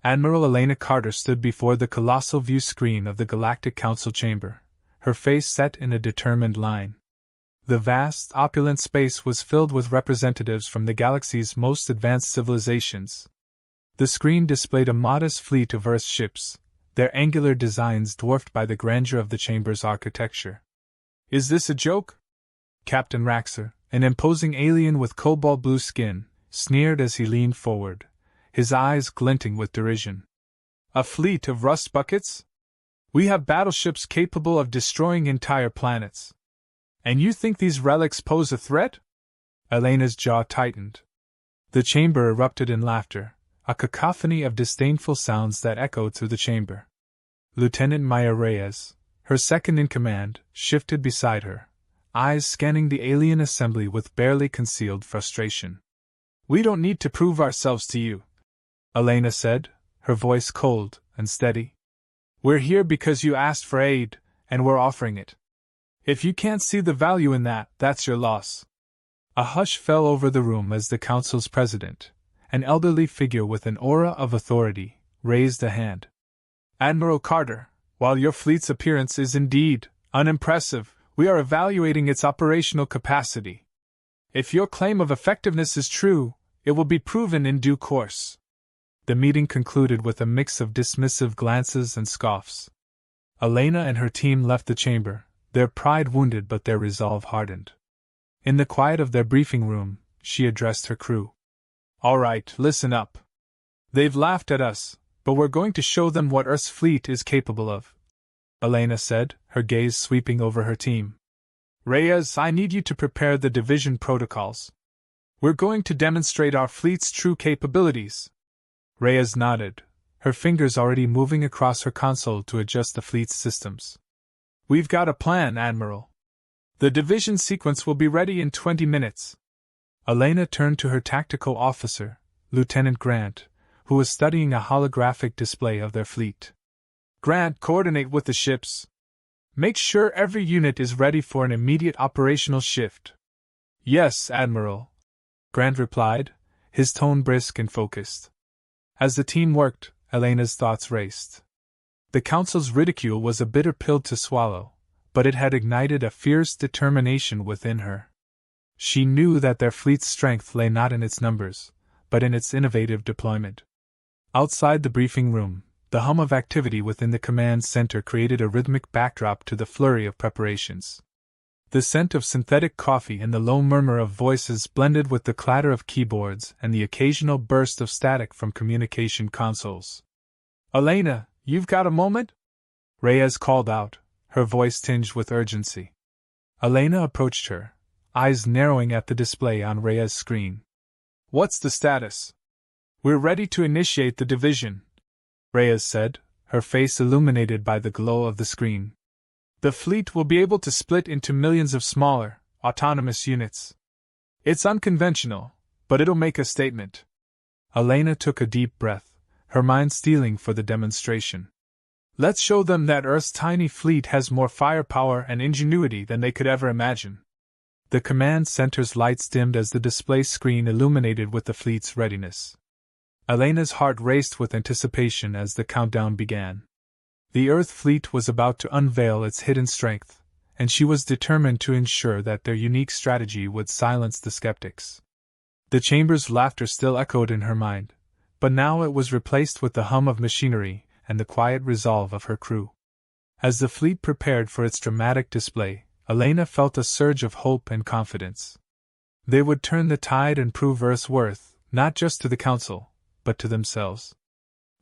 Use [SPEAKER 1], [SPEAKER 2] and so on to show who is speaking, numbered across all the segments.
[SPEAKER 1] Admiral Elena Carter stood before the colossal view screen of the Galactic Council chamber, her face set in a determined line. The vast, opulent space was filled with representatives from the galaxy's most advanced civilizations. The screen displayed a modest fleet of Earth ships, their angular designs dwarfed by the grandeur of the chamber's architecture. "Is this a joke?" Captain Raxer, an imposing alien with cobalt blue skin, sneered as he leaned forward, his eyes glinting with derision. "A fleet of rust buckets? We have battleships capable of destroying entire planets. And you think these relics pose a threat?" Elena's jaw tightened. The chamber erupted in laughter, a cacophony of disdainful sounds that echoed through the chamber. Lieutenant Maya Reyes, her second-in-command, shifted beside her, eyes scanning the alien assembly with barely concealed frustration. "We don't need to prove ourselves to you," Elena said, her voice cold and steady. "We're here because you asked for aid, and we're offering it. If you can't see the value in that, that's your loss." A hush fell over the room as the Council's president, an elderly figure with an aura of authority, raised a hand. "Admiral Carter, while your fleet's appearance is indeed unimpressive, we are evaluating its operational capacity. If your claim of effectiveness is true, it will be proven in due course." The meeting concluded with a mix of dismissive glances and scoffs. Elena and her team left the chamber, their pride wounded but their resolve hardened. In the quiet of their briefing room, she addressed her crew. "All right, listen up. They've laughed at us, but we're going to show them what Earth's fleet is capable of," Elena said, her gaze sweeping over her team. "Reyes, I need you to prepare the division protocols. We're going to demonstrate our fleet's true capabilities." Reyes nodded, her fingers already moving across her console to adjust the fleet's systems. "We've got a plan, Admiral. The division sequence will be ready in 20 minutes. Elena turned to her tactical officer, Lieutenant Grant, who was studying a holographic display of their fleet. "Grant, coordinate with the ships. Make sure every unit is ready for an immediate operational shift." "Yes, Admiral," Grant replied, his tone brisk and focused. As the team worked, Elena's thoughts raced. The Council's ridicule was a bitter pill to swallow, but it had ignited a fierce determination within her. She knew that their fleet's strength lay not in its numbers, but in its innovative deployment. Outside the briefing room, the hum of activity within the command center created a rhythmic backdrop to the flurry of preparations. The scent of synthetic coffee and the low murmur of voices blended with the clatter of keyboards and the occasional burst of static from communication consoles. "Elena, you've got a moment?" Reyes called out, her voice tinged with urgency. Elena approached her, eyes narrowing at the display on Reyes' screen. "What's the status?" "We're ready to initiate the division," Reyes said, her face illuminated by the glow of the screen. "The fleet will be able to split into millions of smaller, autonomous units. It's unconventional, but it'll make a statement." Elena took a deep breath, her mind steeling for the demonstration. "Let's show them that Earth's tiny fleet has more firepower and ingenuity than they could ever imagine." The command center's lights dimmed as the display screen illuminated with the fleet's readiness. Elena's heart raced with anticipation as the countdown began. The Earth fleet was about to unveil its hidden strength, and she was determined to ensure that their unique strategy would silence the skeptics. The chamber's laughter still echoed in her mind, but now it was replaced with the hum of machinery and the quiet resolve of her crew. As the fleet prepared for its dramatic display, Elena felt a surge of hope and confidence. They would turn the tide and prove Earth's worth, not just to the Council, but to themselves.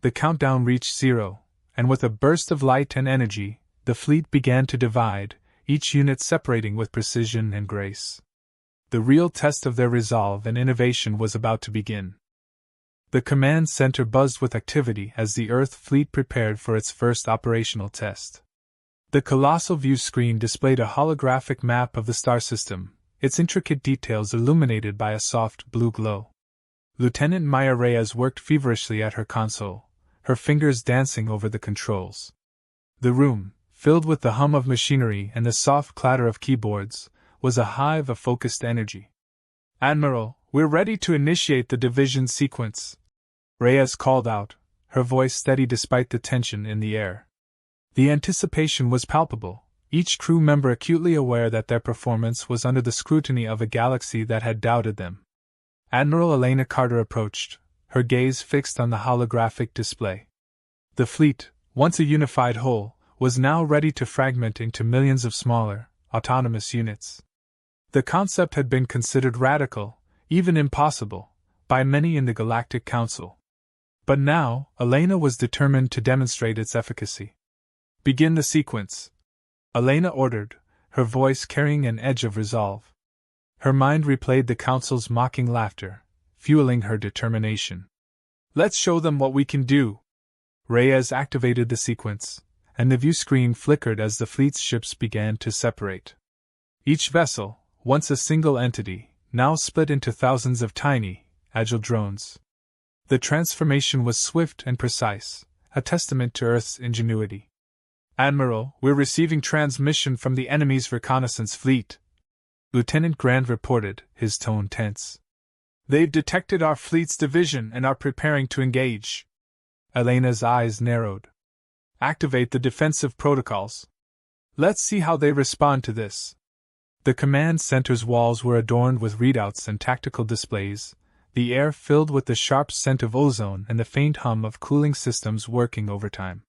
[SPEAKER 1] The countdown reached 0, and with a burst of light and energy, the fleet began to divide, each unit separating with precision and grace. The real test of their resolve and innovation was about to begin. The command center buzzed with activity as the Earth fleet prepared for its first operational test. The colossal view screen displayed a holographic map of the star system, its intricate details illuminated by a soft blue glow. Lieutenant Maya Reyes worked feverishly at her console, her fingers dancing over the controls. The room, filled with the hum of machinery and the soft clatter of keyboards, was a hive of focused energy. "Admiral, we're ready to initiate the division sequence," Reyes called out, her voice steady despite the tension in the air. The anticipation was palpable, each crew member acutely aware that their performance was under the scrutiny of a galaxy that had doubted them. Admiral Elena Carter approached, her gaze fixed on the holographic display. The fleet, once a unified whole, was now ready to fragment into millions of smaller, autonomous units. The concept had been considered radical, even impossible, by many in the Galactic Council. But now, Elena was determined to demonstrate its efficacy. "Begin the sequence," Elena ordered, her voice carrying an edge of resolve. Her mind replayed the Council's mocking laughter, fueling her determination. "Let's show them what we can do." Reyes activated the sequence, and the view screen flickered as the fleet's ships began to separate. Each vessel, once a single entity, now split into thousands of tiny, agile drones. The transformation was swift and precise, a testament to Earth's ingenuity. "Admiral, we're receiving transmission from the enemy's reconnaissance fleet," Lieutenant Grant reported, his tone tense. "They've detected our fleet's division and are preparing to engage." Elena's eyes narrowed. "Activate the defensive protocols. Let's see how they respond to this." The command center's walls were adorned with readouts and tactical displays, the air filled with the sharp scent of ozone and the faint hum of cooling systems working overtime.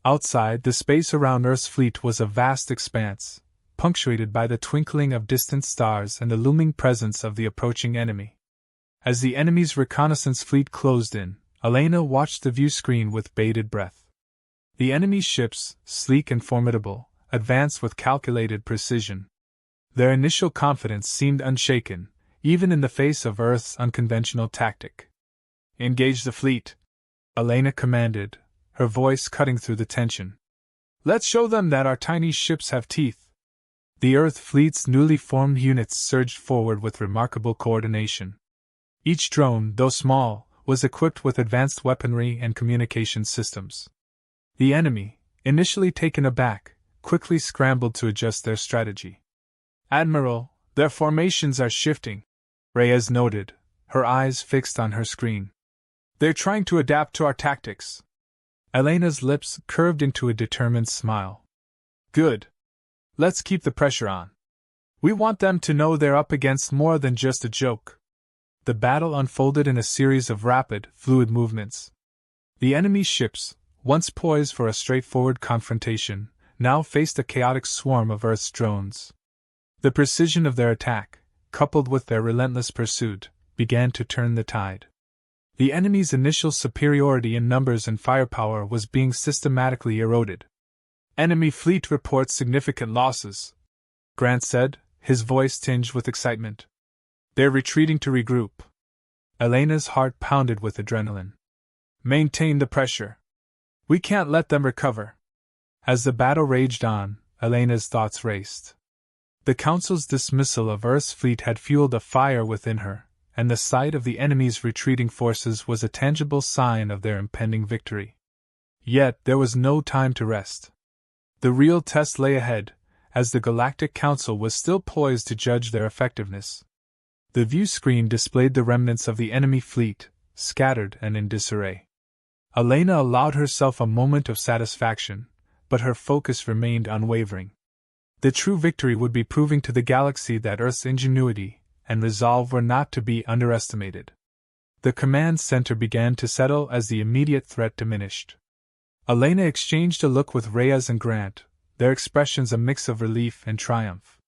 [SPEAKER 1] Outside, the space around Earth's fleet was a vast expanse, punctuated by the twinkling of distant stars and the looming presence of the approaching enemy. As the enemy's reconnaissance fleet closed in, Elena watched the view screen with bated breath. The enemy's ships, sleek and formidable, advanced with calculated precision. Their initial confidence seemed unshaken, even in the face of Earth's unconventional tactic. "Engage the fleet," Elena commanded, her voice cutting through the tension. "Let's show them that our tiny ships have teeth." The Earth fleet's newly formed units surged forward with remarkable coordination. Each drone, though small, was equipped with advanced weaponry and communication systems. The enemy, initially taken aback, quickly scrambled to adjust their strategy. "Admiral, their formations are shifting," Reyes noted, her eyes fixed on her screen. "They're trying to adapt to our tactics." Elena's lips curved into a determined smile. "Good. Let's keep the pressure on. We want them to know they're up against more than just a joke." The battle unfolded in a series of rapid, fluid movements. The enemy's ships, once poised for a straightforward confrontation, now faced a chaotic swarm of Earth's drones. The precision of their attack, coupled with their relentless pursuit, began to turn the tide. The enemy's initial superiority in numbers and firepower was being systematically eroded. "Enemy fleet reports significant losses," Grant said, his voice tinged with excitement. "They're retreating to regroup." Elena's heart pounded with adrenaline. "Maintain the pressure. We can't let them recover." As the battle raged on, Elena's thoughts raced. The Council's dismissal of Earth's fleet had fueled a fire within her, and the sight of the enemy's retreating forces was a tangible sign of their impending victory. Yet there was no time to rest. The real test lay ahead, as the Galactic Council was still poised to judge their effectiveness. The view screen displayed the remnants of the enemy fleet, scattered and in disarray. Elena allowed herself a moment of satisfaction, but her focus remained unwavering. The true victory would be proving to the galaxy that Earth's ingenuity and resolve were not to be underestimated. The command center began to settle as the immediate threat diminished. Elena exchanged a look with Reyes and Grant, their expressions a mix of relief and triumph.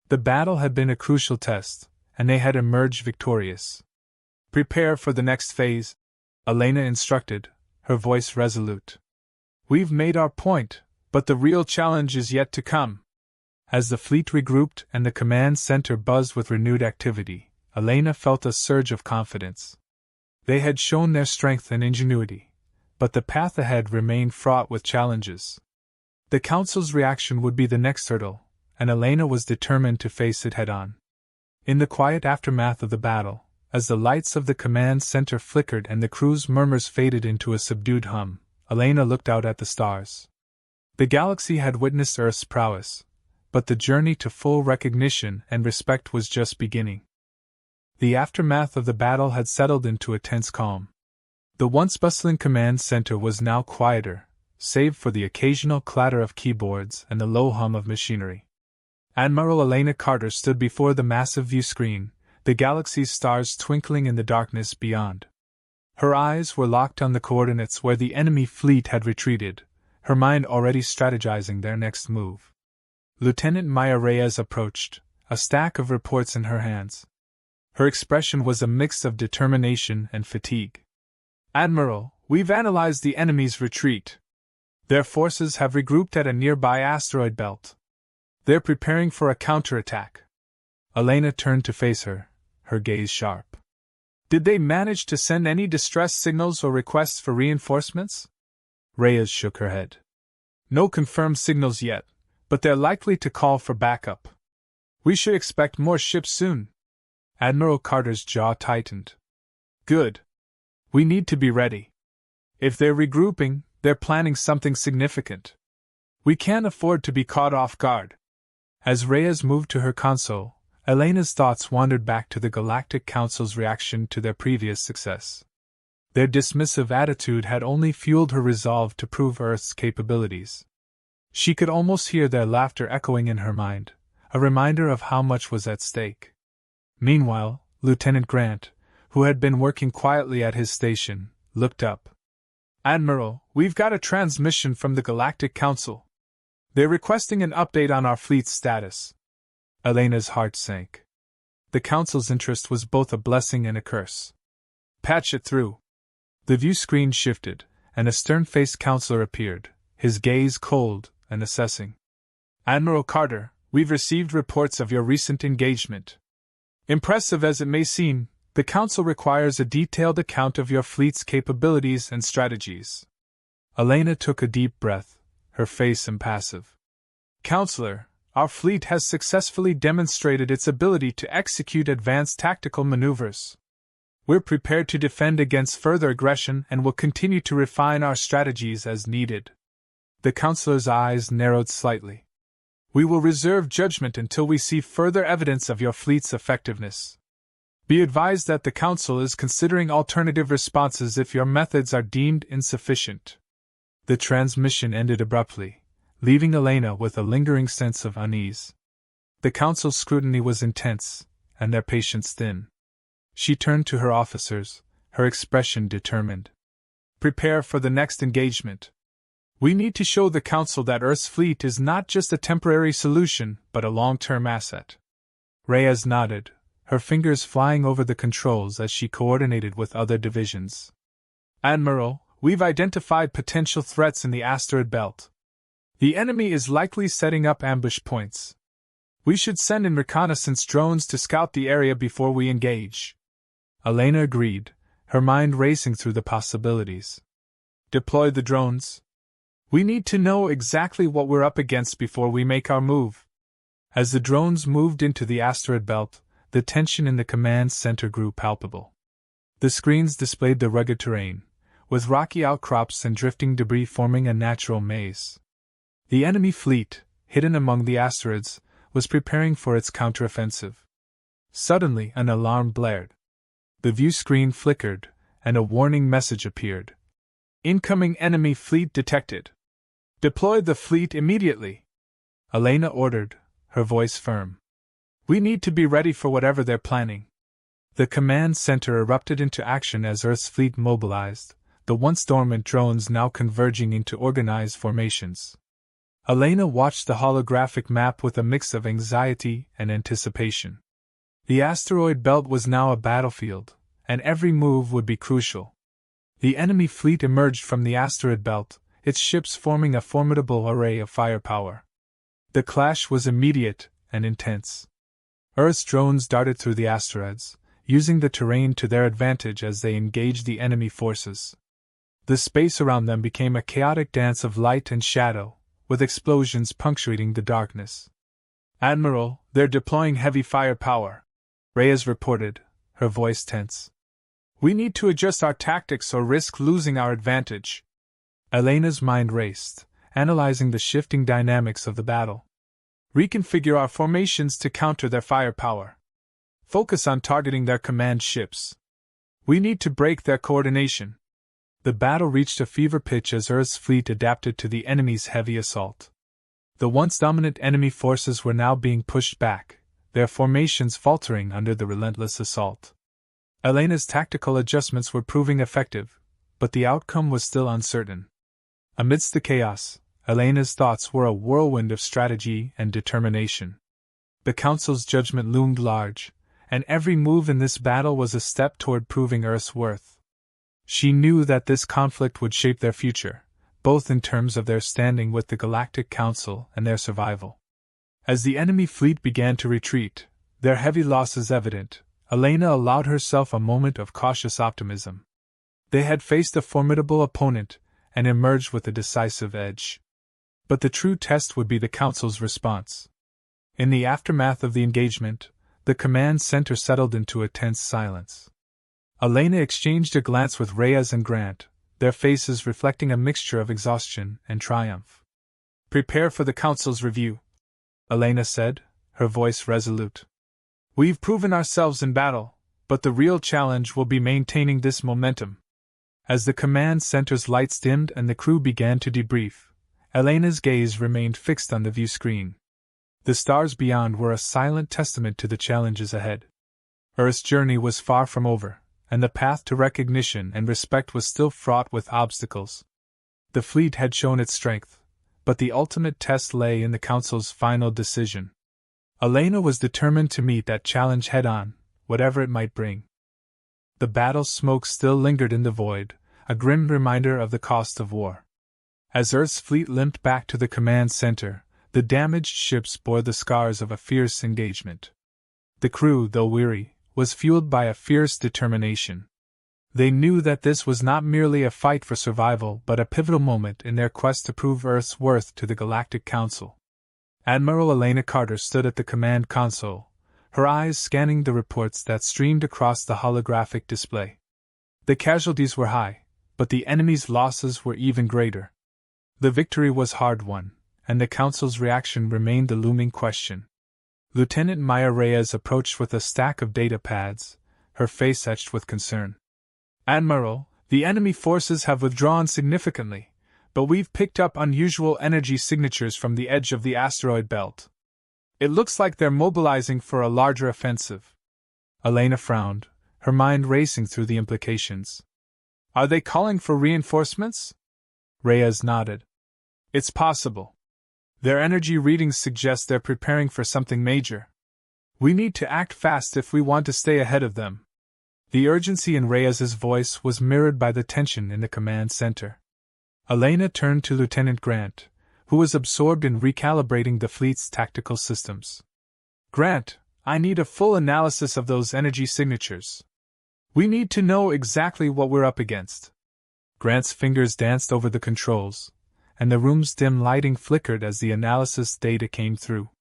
[SPEAKER 1] The battle had been a crucial test, and they had emerged victorious. "Prepare for the next phase," Elena instructed, her voice resolute. "We've made our point, but the real challenge is yet to come." As the fleet regrouped and the command center buzzed with renewed activity, Elena felt a surge of confidence. They had shown their strength and ingenuity, but the path ahead remained fraught with challenges. The Council's reaction would be the next hurdle, and Elena was determined to face it head-on. In the quiet aftermath of the battle, as the lights of the command center flickered and the crew's murmurs faded into a subdued hum, Elena looked out at the stars. The galaxy had witnessed Earth's prowess, but the journey to full recognition and respect was just beginning. The aftermath of the battle had settled into a tense calm. The once bustling command center was now quieter, save for the occasional clatter of keyboards and the low hum of machinery. Admiral Elena Carter stood before the massive view screen, the galaxy's stars twinkling in the darkness beyond. Her eyes were locked on the coordinates where the enemy fleet had retreated, her mind already strategizing their next move. Lieutenant Maya Reyes approached, a stack of reports in her hands. Her expression was a mix of determination and fatigue. "Admiral, we've analyzed the enemy's retreat. Their forces have regrouped at a nearby asteroid belt. They're preparing for a counterattack." Elena turned to face her, her gaze sharp. "Did they manage to send any distress signals or requests for reinforcements?" Reyes shook her head. "No confirmed signals yet, but they're likely to call for backup. We should expect more ships soon." Admiral Carter's jaw tightened. "Good. We need to be ready. If they're regrouping, they're planning something significant. We can't afford to be caught off guard." As Reyes moved to her console, Elena's thoughts wandered back to the Galactic Council's reaction to their previous success. Their dismissive attitude had only fueled her resolve to prove Earth's capabilities. She could almost hear their laughter echoing in her mind, a reminder of how much was at stake. Meanwhile, Lieutenant Grant, who had been working quietly at his station, looked up. "Admiral, we've got a transmission from the Galactic Council. They're requesting an update on our fleet's status." Elena's heart sank. The Council's interest was both a blessing and a curse. "Patch it through." The view screen shifted, and a stern-faced counselor appeared, his gaze cold and assessing. "Admiral Carter, we've received reports of your recent engagement. Impressive as it may seem, the Council requires a detailed account of your fleet's capabilities and strategies." Elena took a deep breath, her face impassive. "Counselor, our fleet has successfully demonstrated its ability to execute advanced tactical maneuvers. We're prepared to defend against further aggression and will continue to refine our strategies as needed." The counselor's eyes narrowed slightly. "We will reserve judgment until we see further evidence of your fleet's effectiveness. Be advised that the Council is considering alternative responses if your methods are deemed insufficient." The transmission ended abruptly, leaving Elena with a lingering sense of unease. The Council's scrutiny was intense, and their patience thin. She turned to her officers, her expression determined. "Prepare for the next engagement. We need to show the Council that Earth's fleet is not just a temporary solution, but a long-term asset." Reyes nodded, her fingers flying over the controls as she coordinated with other divisions. "Admiral, we've identified potential threats in the asteroid belt. The enemy is likely setting up ambush points. We should send in reconnaissance drones to scout the area before we engage." Elena agreed, her mind racing through the possibilities. "Deploy the drones. We need to know exactly what we're up against before we make our move." As the drones moved into the asteroid belt, the tension in the command center grew palpable. The screens displayed the rugged terrain, with rocky outcrops and drifting debris forming a natural maze. The enemy fleet, hidden among the asteroids, was preparing for its counteroffensive. Suddenly, an alarm blared. The view screen flickered, and a warning message appeared. "Incoming enemy fleet detected. Deploy the fleet immediately," Elena ordered, her voice firm. "We need to be ready for whatever they're planning." The command center erupted into action as Earth's fleet mobilized, the once dormant drones now converging into organized formations. Elena watched the holographic map with a mix of anxiety and anticipation. The asteroid belt was now a battlefield, and every move would be crucial. The enemy fleet emerged from the asteroid belt, its ships forming a formidable array of firepower. The clash was immediate and intense. Earth's drones darted through the asteroids, using the terrain to their advantage as they engaged the enemy forces. The space around them became a chaotic dance of light and shadow, with explosions punctuating the darkness. "Admiral, they're deploying heavy firepower," Reyes reported, her voice tense. "We need to adjust our tactics or risk losing our advantage." Elena's mind raced, analyzing the shifting dynamics of the battle. "Reconfigure our formations to counter their firepower. Focus on targeting their command ships. We need to break their coordination." The battle reached a fever pitch as Earth's fleet adapted to the enemy's heavy assault. The once dominant enemy forces were now being pushed back, their formations faltering under the relentless assault. Elena's tactical adjustments were proving effective, but the outcome was still uncertain. Amidst the chaos, Elena's thoughts were a whirlwind of strategy and determination. The Council's judgment loomed large, and every move in this battle was a step toward proving Earth's worth. She knew that this conflict would shape their future, both in terms of their standing with the Galactic Council and their survival. As the enemy fleet began to retreat, their heavy losses evident, Elena allowed herself a moment of cautious optimism. They had faced a formidable opponent and emerged with a decisive edge. But the true test would be the Council's response. In the aftermath of the engagement, the command center settled into a tense silence. Elena exchanged a glance with Reyes and Grant, their faces reflecting a mixture of exhaustion and triumph. "Prepare for the Council's review," Elena said, her voice resolute. "We've proven ourselves in battle, but the real challenge will be maintaining this momentum." As the command center's lights dimmed and the crew began to debrief, Elena's gaze remained fixed on the view screen. The stars beyond were a silent testament to the challenges ahead. Earth's journey was far from over, and the path to recognition and respect was still fraught with obstacles. The fleet had shown its strength, but the ultimate test lay in the Council's final decision. Elena was determined to meet that challenge head-on, whatever it might bring. The battle smoke still lingered in the void, a grim reminder of the cost of war. As Earth's fleet limped back to the command center, the damaged ships bore the scars of a fierce engagement. The crew, though weary, was fueled by a fierce determination. They knew that this was not merely a fight for survival but a pivotal moment in their quest to prove Earth's worth to the Galactic Council. Admiral Elena Carter stood at the command console, her eyes scanning the reports that streamed across the holographic display. The casualties were high, but the enemy's losses were even greater. The victory was hard-won, and the Council's reaction remained the looming question. Lieutenant Maya Reyes approached with a stack of data pads, her face etched with concern. "Admiral, the enemy forces have withdrawn significantly, but we've picked up unusual energy signatures from the edge of the asteroid belt. It looks like they're mobilizing for a larger offensive." Elena frowned, her mind racing through the implications. "Are they calling for reinforcements?" Reyes nodded. "It's possible. Their energy readings suggest they're preparing for something major. We need to act fast if we want to stay ahead of them." The urgency in Reyes's voice was mirrored by the tension in the command center. Elena turned to Lieutenant Grant, who was absorbed in recalibrating the fleet's tactical systems. "Grant, I need a full analysis of those energy signatures. We need to know exactly what we're up against." Grant's fingers danced over the controls, and the room's dim lighting flickered as the analysis data came through.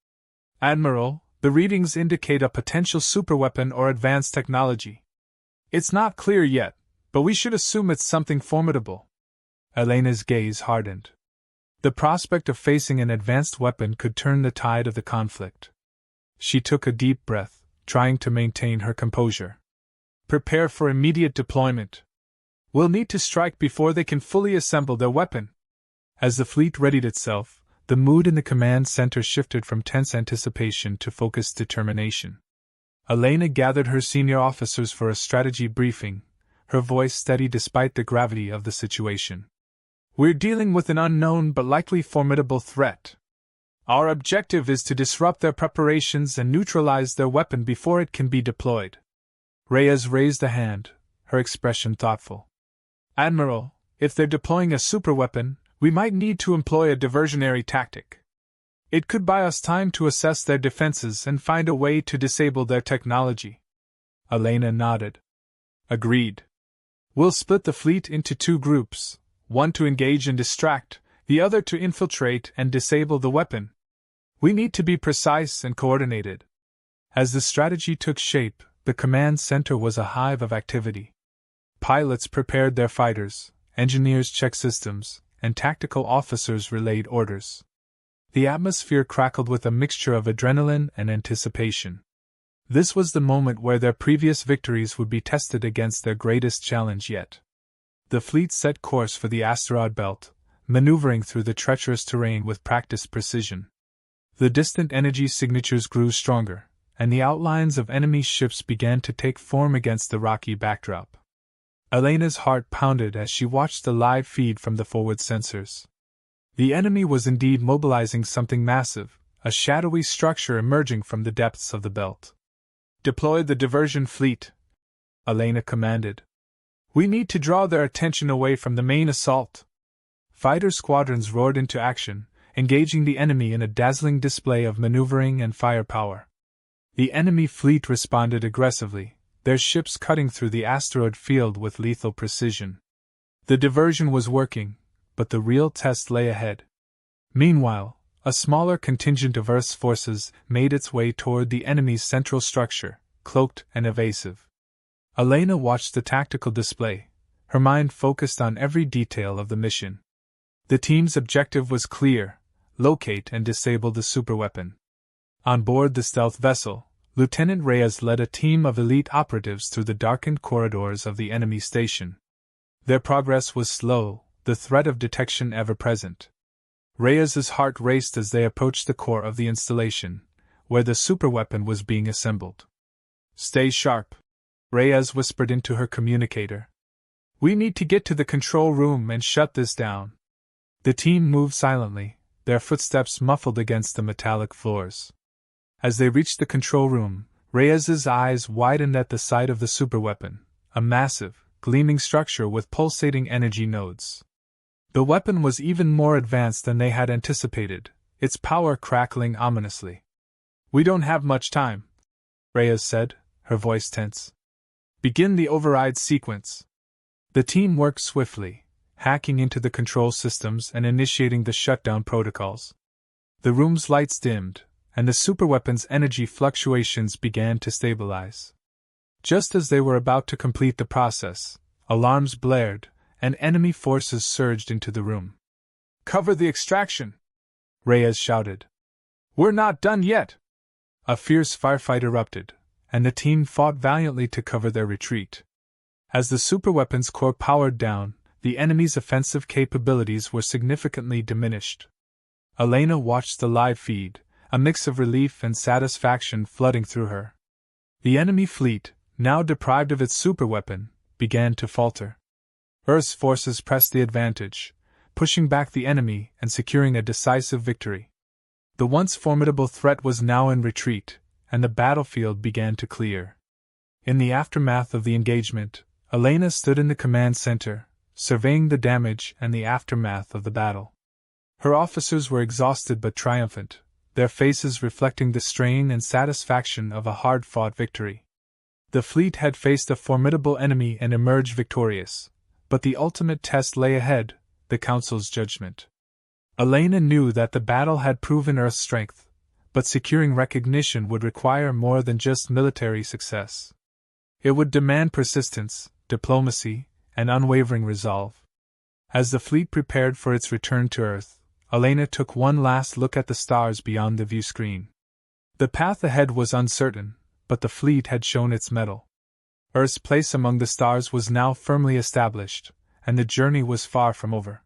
[SPEAKER 1] "Admiral, the readings indicate a potential superweapon or advanced technology. It's not clear yet, but we should assume it's something formidable." Elena's gaze hardened. The prospect of facing an advanced weapon could turn the tide of the conflict. She took a deep breath, trying to maintain her composure. "Prepare for immediate deployment. We'll need to strike before they can fully assemble their weapon." As the fleet readied itself, the mood in the command center shifted from tense anticipation to focused determination. Elena gathered her senior officers for a strategy briefing, her voice steady despite the gravity of the situation. "We're dealing with an unknown but likely formidable threat. Our objective is to disrupt their preparations and neutralize their weapon before it can be deployed." Reyes raised a hand, her expression thoughtful. "Admiral, if they're deploying a superweapon, we might need to employ a diversionary tactic. It could buy us time to assess their defenses and find a way to disable their technology." Elena nodded. "Agreed. We'll split the fleet into two groups, one to engage and distract, the other to infiltrate and disable the weapon. We need to be precise and coordinated." As the strategy took shape, the command center was a hive of activity. Pilots prepared their fighters, engineers checked systems, and tactical officers relayed orders. The atmosphere crackled with a mixture of adrenaline and anticipation. This was the moment where their previous victories would be tested against their greatest challenge yet. The fleet set course for the asteroid belt, maneuvering through the treacherous terrain with practiced precision. The distant energy signatures grew stronger, and the outlines of enemy ships began to take form against the rocky backdrop. Elena's heart pounded as she watched the live feed from the forward sensors. The enemy was indeed mobilizing something massive, a shadowy structure emerging from the depths of the belt. "Deploy the diversion fleet," Elena commanded. "We need to draw their attention away from the main assault." Fighter squadrons roared into action, engaging the enemy in a dazzling display of maneuvering and firepower. The enemy fleet responded aggressively, their ships cutting through the asteroid field with lethal precision. The diversion was working, but the real test lay ahead. Meanwhile, a smaller contingent of Earth's forces made its way toward the enemy's central structure, cloaked and evasive. Elena watched the tactical display, her mind focused on every detail of the mission. The team's objective was clear: locate and disable the superweapon. On board the stealth vessel, Lieutenant Reyes led a team of elite operatives through the darkened corridors of the enemy station. Their progress was slow, the threat of detection ever present. Reyes's heart raced as they approached the core of the installation, where the superweapon was being assembled. "Stay sharp," Reyes whispered into her communicator. "We need to get to the control room and shut this down." The team moved silently, their footsteps muffled against the metallic floors. As they reached the control room, Reyes's eyes widened at the sight of the superweapon, a massive, gleaming structure with pulsating energy nodes. The weapon was even more advanced than they had anticipated, its power crackling ominously. "We don't have much time," Reyes said, her voice tense. "Begin the override sequence." The team worked swiftly, hacking into the control systems and initiating the shutdown protocols. The room's lights dimmed, and the superweapon's energy fluctuations began to stabilize. Just as they were about to complete the process, alarms blared, and enemy forces surged into the room. "Cover the extraction!" Reyes shouted. "We're not done yet!" A fierce firefight erupted, and the team fought valiantly to cover their retreat. As the superweapon's core powered down, the enemy's offensive capabilities were significantly diminished. Elena watched the live feed, a mix of relief and satisfaction flooding through her. The enemy fleet, now deprived of its superweapon, began to falter. Earth's forces pressed the advantage, pushing back the enemy and securing a decisive victory. The once formidable threat was now in retreat, and the battlefield began to clear. In the aftermath of the engagement, Elena stood in the command center, surveying the damage and the aftermath of the battle. Her officers were exhausted but triumphant, their faces reflecting the strain and satisfaction of a hard-fought victory. The fleet had faced a formidable enemy and emerged victorious, but the ultimate test lay ahead, the Council's judgment. Elena knew that the battle had proven Earth's strength, but securing recognition would require more than just military success. It would demand persistence, diplomacy, and unwavering resolve. As the fleet prepared for its return to Earth, Elena took one last look at the stars beyond the view screen. The path ahead was uncertain, but the fleet had shown its mettle. Earth's place among the stars was now firmly established, and the journey was far from over.